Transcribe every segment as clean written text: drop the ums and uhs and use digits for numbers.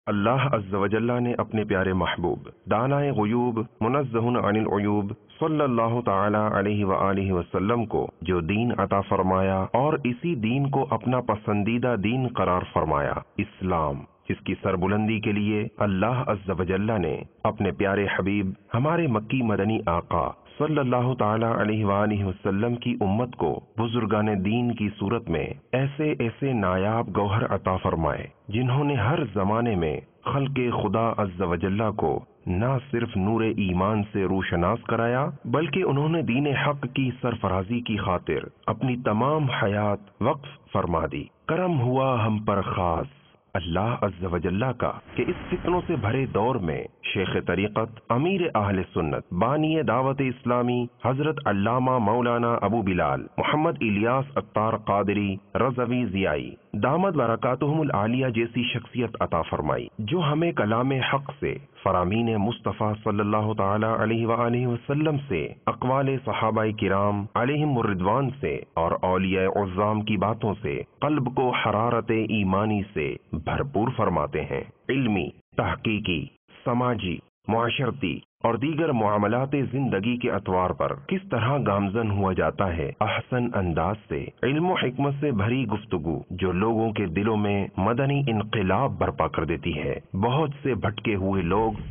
اللہ عز و جل نے اپنے پیارے محبوب دانائے غیوب منزہ عن العیوب صلی اللہ تعالی علیہ وآلہ وسلم کو جو دین عطا فرمایا اور اسی دین کو اپنا پسندیدہ دین قرار فرمایا، اسلام، اس کی سربلندی کے لیے اللہ عز و جل نے اپنے پیارے حبیب ہمارے مکی مدنی آقا صلی اللہ تعالی علیہ وآلہ وسلم کی امت کو بزرگان دین کی صورت میں ایسے ایسے نایاب گوہر عطا فرمائے جنہوں نے ہر زمانے میں خلق خدا عز و جل کو نہ صرف نور ایمان سے روشناس کرایا بلکہ انہوں نے دین حق کی سرفرازی کی خاطر اپنی تمام حیات وقف فرما دی۔ کرم ہوا ہم پر خاص اللہ عز و جل کا کہ اس فتنوں سے بھرے دور میں شیخ طریقت امیر اہل سنت بانی دعوت اسلامی حضرت علامہ مولانا ابو بلال محمد الیاس عطار قادری رضوی ضیائی دامت برکاتہم العالیہ جیسی شخصیت عطا فرمائی، جو ہمیں کلام حق سے، فرامین مصطفیٰ صلی اللہ تعالی علیہ وآلہ وسلم سے، اقوال صحابہ کرام علیہم الرضوان سے اور اولیاء عظام کی باتوں سے قلب کو حرارت ایمانی سے بھرپور فرماتے ہیں۔ علمی، تحقیقی، سماجی، معاشرتی اور دیگر معاملات زندگی کے اطوار پر کس طرح گامزن ہوا جاتا ہے، احسن انداز سے علم و حکمت سے بھری گفتگو جو لوگوں کے دلوں میں مدنی انقلاب برپا کر دیتی ہے۔ بہت سے بھٹکے ہوئے لوگ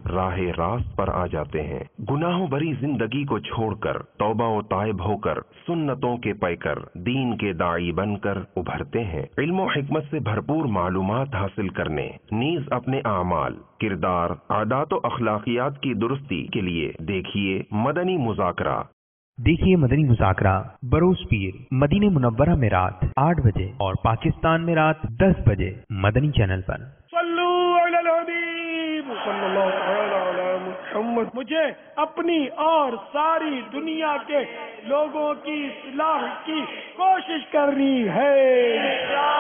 راہ راست پر آ جاتے ہیں، گناہوں بری زندگی کو چھوڑ کر توبہ و تائب ہو کر سنتوں کے پیکر دین کے داعی بن کر ابھرتے ہیں۔ علم و حکمت سے بھرپور معلومات حاصل کرنے نیز اپنے اعمال، کردار، عادات و اخلاقیات کی درستی کے لیے دیکھیے مدنی مذاکرہ۔ دیکھیے مدنی مذاکرہ بروز پیر مدینہ منورہ میں رات 8 بجے اور پاکستان میں رات 10 بجے مدنی چینل پر۔ صلو علی الحبیب صلی اللہ تعالی علی محمد۔ مجھے اپنی اور ساری دنیا کے لوگوں کی اصلاح کی کوشش کرنی ہے۔